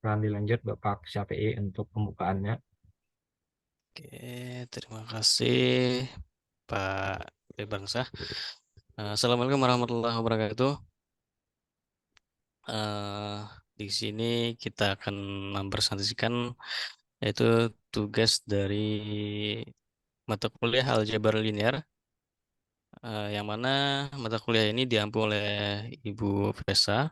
Akan dilanjut Bapak Syafi'i untuk pembukaannya. Oke, terima kasih Pak Bangsa. Assalamualaikum warahmatullahi wabarakatuh. Eh, di sini kita akan mempresentasikan yaitu tugas dari mata kuliah aljabar linear, yang mana mata kuliah ini diampu oleh Ibu Vesa.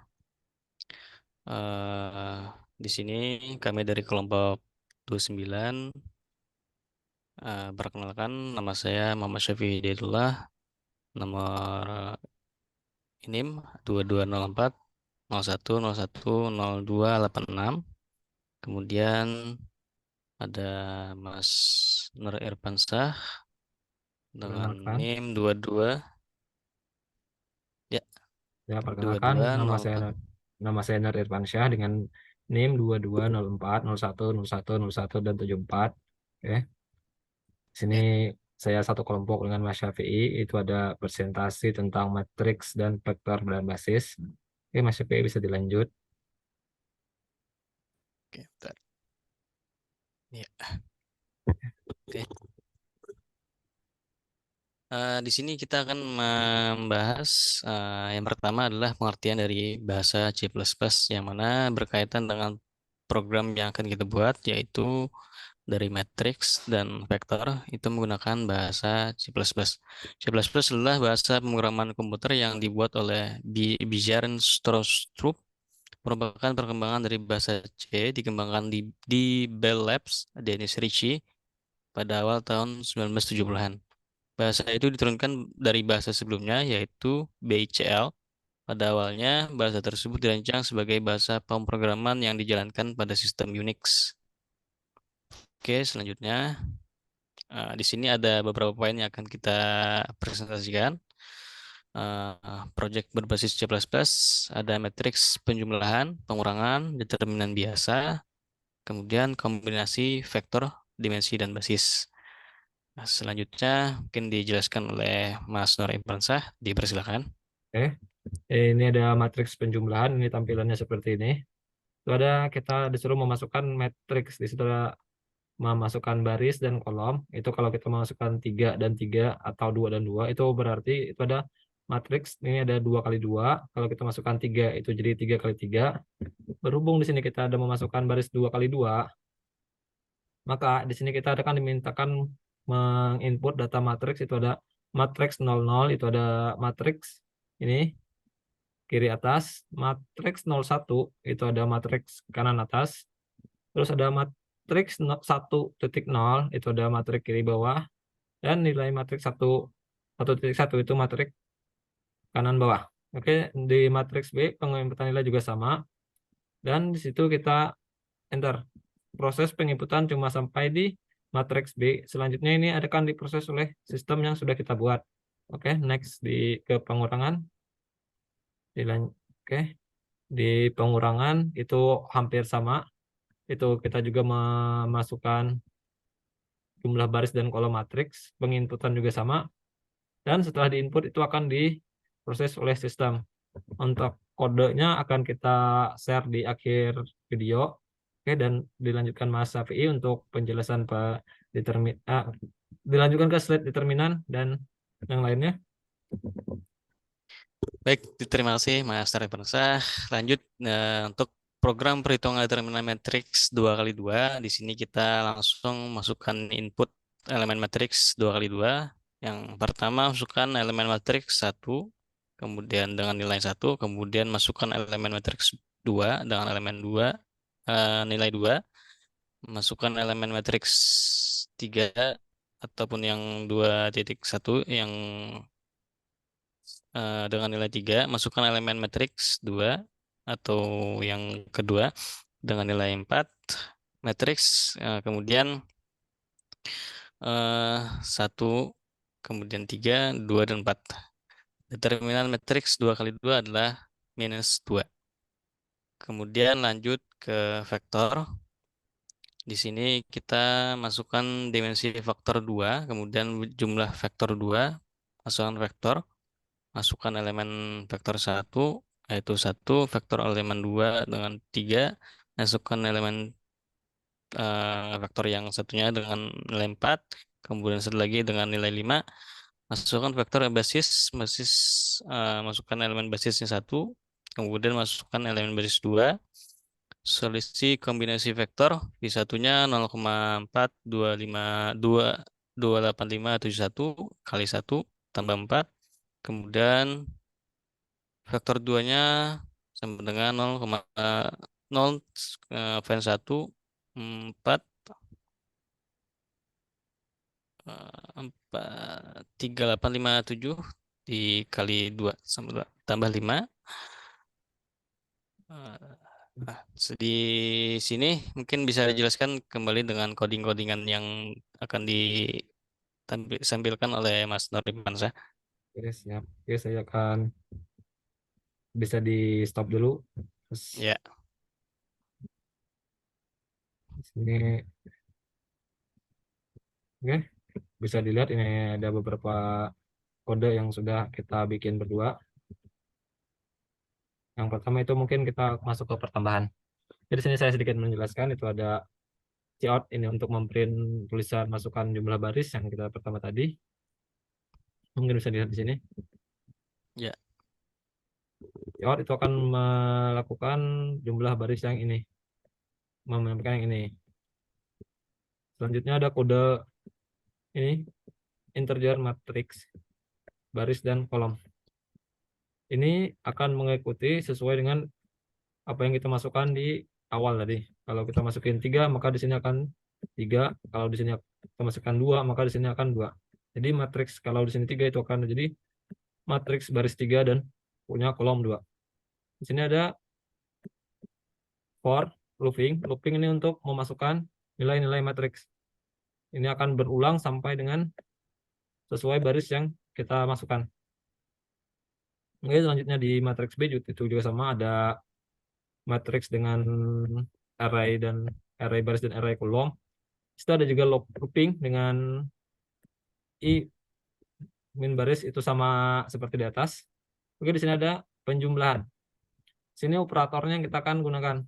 Eh, di sini kami dari kelompok 29. Perkenalkan, nama saya Muhammad Syafi'i Hidayatullah, nomor NIM 2204 01 01 02 86. Kemudian ada Mas Nur Irfansah dengan Perkenalkan, NIM 22, ya, ya perkenalkan 2204. nama saya Nur Irfansyah dengan NIM 2204 01 01 01 dan 74. Oke, sini Ya, saya satu kelompok dengan Mas Syafi'i, itu ada presentasi tentang matriks dan vektor dan basis. Oke, Mas Syafi'i bisa dilanjut. oke, bentar. Ya, oke. Di sini kita akan membahas, yang pertama adalah pengertian dari bahasa C++, yang mana berkaitan dengan program yang akan kita buat, yaitu dari matriks dan vektor itu menggunakan bahasa C++. C++ adalah bahasa pemrograman komputer yang dibuat oleh Bjarne Stroustrup, merupakan perkembangan dari bahasa C, dikembangkan di Bell Labs, Dennis Ritchie, pada awal tahun 1970-an. Bahasa itu diturunkan dari bahasa sebelumnya, yaitu BICL. Pada awalnya, bahasa tersebut dirancang sebagai bahasa pemrograman yang dijalankan pada sistem Unix. Oke, selanjutnya, di sini ada beberapa poin yang akan kita presentasikan. Project berbasis C++, ada matriks penjumlahan, pengurangan, determinan biasa, kemudian kombinasi vektor, dimensi, dan basis. Nah, selanjutnya mungkin dijelaskan oleh Mas Nur Imransah, dipersilakan. Oke, ini ada matriks penjumlahan, ini tampilannya seperti ini. Itu ada kita disuruh memasukkan matriks, di situ ada memasukkan baris dan kolom. Itu kalau kita memasukkan 3 dan 3 atau 2 dan 2 itu berarti itu ada matriks, ini ada 2 kali 2. Kalau kita masukkan 3 itu jadi 3 kali 3. Berhubung di sini kita ada memasukkan baris 2 kali 2, maka di sini kita akan dimintakan menginput data matriks. Itu ada matriks 00, itu ada matriks ini kiri atas, matriks 01 itu ada matriks kanan atas, terus ada matriks 1.0 itu ada matriks kiri bawah, dan nilai matriks 1.1 itu matriks kanan bawah. Oke, di matriks B penginputan nilai juga sama, dan di situ kita enter. Proses penginputan cuma sampai di matriks B. Selanjutnya ini akan diproses oleh sistem yang sudah kita buat. Oke, next ke pengurangan. Oke, di pengurangan itu hampir sama. Itu kita juga memasukkan jumlah baris dan kolom matriks. Penginputan juga sama. Dan setelah diinput itu akan diproses oleh sistem. Untuk kodenya akan kita share di akhir video. Oke, dan dilanjutkan Mas Safi'i untuk penjelasan dilanjutkan ke slide determinan dan yang lainnya. Baik, terima kasih Mas Nur Imransah. Lanjut, untuk program perhitungan determinan matriks 2 kali 2. Di sini kita langsung masukkan input elemen matriks 2 kali 2. Yang pertama masukkan elemen matriks 1, kemudian dengan nilai 1, kemudian masukkan elemen matriks 2 dengan elemen 2, nilai 2, masukkan elemen matriks 3 ataupun yang 2.1 yang dengan nilai 3, masukkan elemen matriks 2 atau yang kedua dengan nilai 4 matriks, kemudian 1, kemudian 3, 2, dan 4. Determinan matriks 2 kali 2 adalah minus 2. Kemudian lanjut ke vektor. Di sini kita masukkan dimensi faktor 2, kemudian jumlah vektor 2, masukkan vektor, masukkan elemen vektor 1, yaitu 1, vektor elemen 2 dengan 3, masukkan elemen vektor yang satunya dengan nilai 4, kemudian satu lagi dengan nilai 5, masukkan vektor basis, masukkan elemen basisnya 1, kemudian masukkan elemen basis 2, selisih kombinasi vektor di satunya 0,4252 kali 1 tambah 4, kemudian vektor 2-nya sama dengan 0,0 Ven 1 4 3857 dikali 2 sama 2 tambah 5. Di sini mungkin bisa dijelaskan kembali dengan coding-codingan yang akan ditampilkan oleh Mas Norimansyah. Oke, siap. Oke, saya akan bisa di stop dulu. Terus Ya, di sini, oke, bisa dilihat ini ada beberapa kode yang sudah kita bikin berdua. Yang pertama itu mungkin kita masuk ke pertambahan. Jadi sini saya sedikit menjelaskan itu ada cout ini untuk memprint tulisan masukan jumlah baris yang kita pertama tadi. Mungkin bisa dilihat di sini. ya, Cout itu akan melakukan jumlah baris yang ini, menyampaikan yang ini. Selanjutnya ada kode ini integer matrix baris dan kolom. Ini akan mengikuti sesuai dengan apa yang kita masukkan di awal tadi. Kalau kita masukin 3, maka di sini akan 3. Kalau di sini kita masukkan 2, maka di sini akan 2. Jadi matriks kalau di sini 3 itu akan jadi matriks baris 3 dan punya kolom 2. Di sini ada for looping. Looping ini untuk memasukkan nilai-nilai matriks. Ini akan berulang sampai dengan sesuai baris yang kita masukkan. Oke, selanjutnya di matriks B itu juga sama, ada matriks dengan array dan array baris dan array kolom. Itu ada juga looping dengan i min baris itu sama seperti di atas. Oke, di sini ada penjumlahan. Sini operatornya yang kita akan gunakan.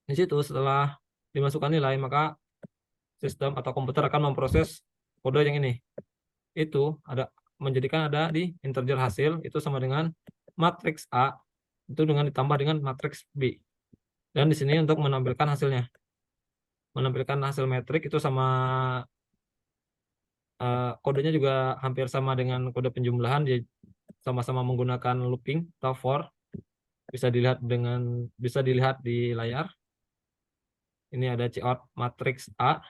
Di situ setelah dimasukkan nilai, maka sistem atau komputer akan memproses kode yang ini. Itu ada menjadikan ada di integer hasil itu sama dengan matriks A itu dengan ditambah dengan matriks B. Dan di sini untuk menampilkan hasilnya. Menampilkan hasil metrik itu sama kodenya juga hampir sama dengan kode penjumlahan, dia sama-sama menggunakan looping atau for. Bisa dilihat di layar. Ini ada cout matriks A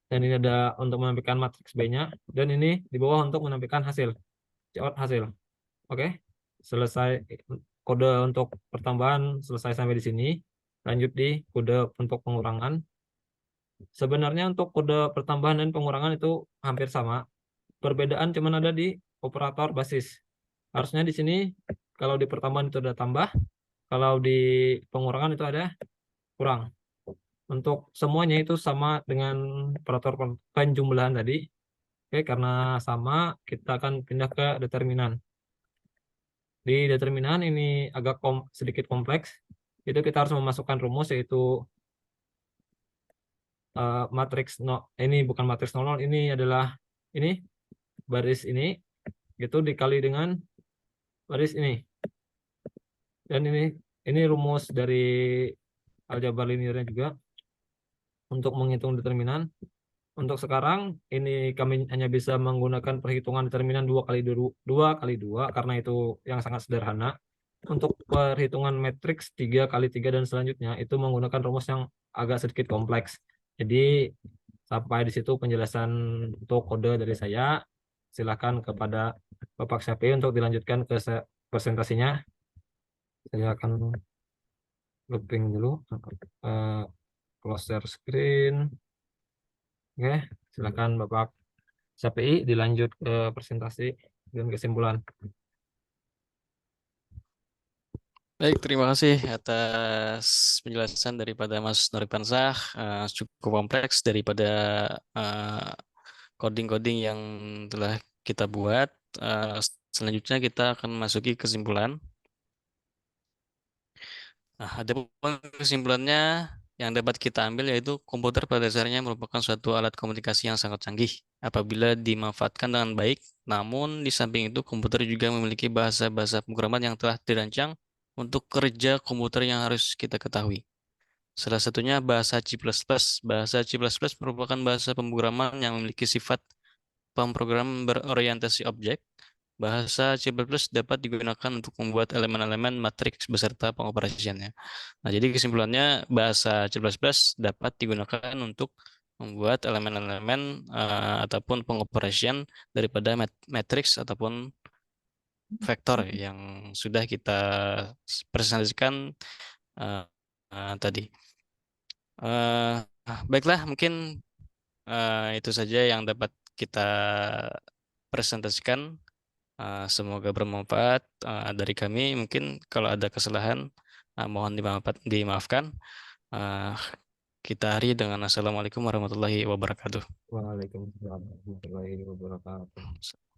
dan ini ada untuk menampilkan matriks B-nya dan ini di bawah untuk menampilkan hasil cout hasil. Oke, selesai kode untuk pertambahan selesai sampai di sini. Lanjut di kode untuk pengurangan. Sebenarnya untuk kode pertambahan dan pengurangan itu hampir sama. Perbedaan cuma ada di operator basis. Harusnya di sini kalau di pertambahan itu ada tambah, kalau di pengurangan itu ada kurang. Untuk semuanya itu sama dengan operator penjumlahan tadi. Oke, karena sama, kita akan pindah ke determinan. Di determinan ini agak sedikit kompleks. Itu kita harus memasukkan rumus yaitu matriks no, ini bukan matriks 00, ini adalah ini baris ini itu dikali dengan baris ini. Dan ini rumus dari aljabar linearnya juga untuk menghitung determinan. Untuk sekarang ini kami hanya bisa menggunakan perhitungan determinan 2 kali 2 karena itu yang sangat sederhana. Untuk perhitungan matriks 3 kali 3 dan selanjutnya itu menggunakan rumus yang agak sedikit kompleks. Jadi sampai di situ penjelasan untuk kode dari saya. Silakan kepada Bapak Syafi untuk dilanjutkan ke presentasinya. Saya akan looping dulu, close share screen. Oke, silakan Bapak Syafi'i dilanjut ke presentasi dan kesimpulan. baik, terima kasih atas penjelasan daripada Mas Norimansyah. Cukup kompleks daripada coding-coding yang telah kita buat. Selanjutnya kita akan masuki kesimpulan. Nah, ada kesimpulannya yang dapat kita ambil yaitu komputer pada dasarnya merupakan suatu alat komunikasi yang sangat canggih apabila dimanfaatkan dengan baik. Namun di samping itu komputer juga memiliki bahasa-bahasa pemrograman yang telah dirancang untuk kerja komputer yang harus kita ketahui. Salah satunya bahasa C++. Bahasa C++ merupakan bahasa pemrograman yang memiliki sifat pemrograman berorientasi objek. Bahasa C++ dapat digunakan untuk membuat elemen-elemen matriks beserta pengoperasiannya. Nah, jadi kesimpulannya bahasa C++ dapat digunakan untuk membuat elemen-elemen ataupun pengoperasian daripada matriks ataupun vektor yang sudah kita presentasikan eh, tadi. Baiklah, mungkin itu saja yang dapat kita presentasikan. Semoga bermanfaat dari kami. Mungkin kalau ada kesalahan, mohon dimaafkan. Eh, kita hari dengan Assalamualaikum warahmatullahi wabarakatuh. Waalaikumsalam warahmatullahi wabarakatuh.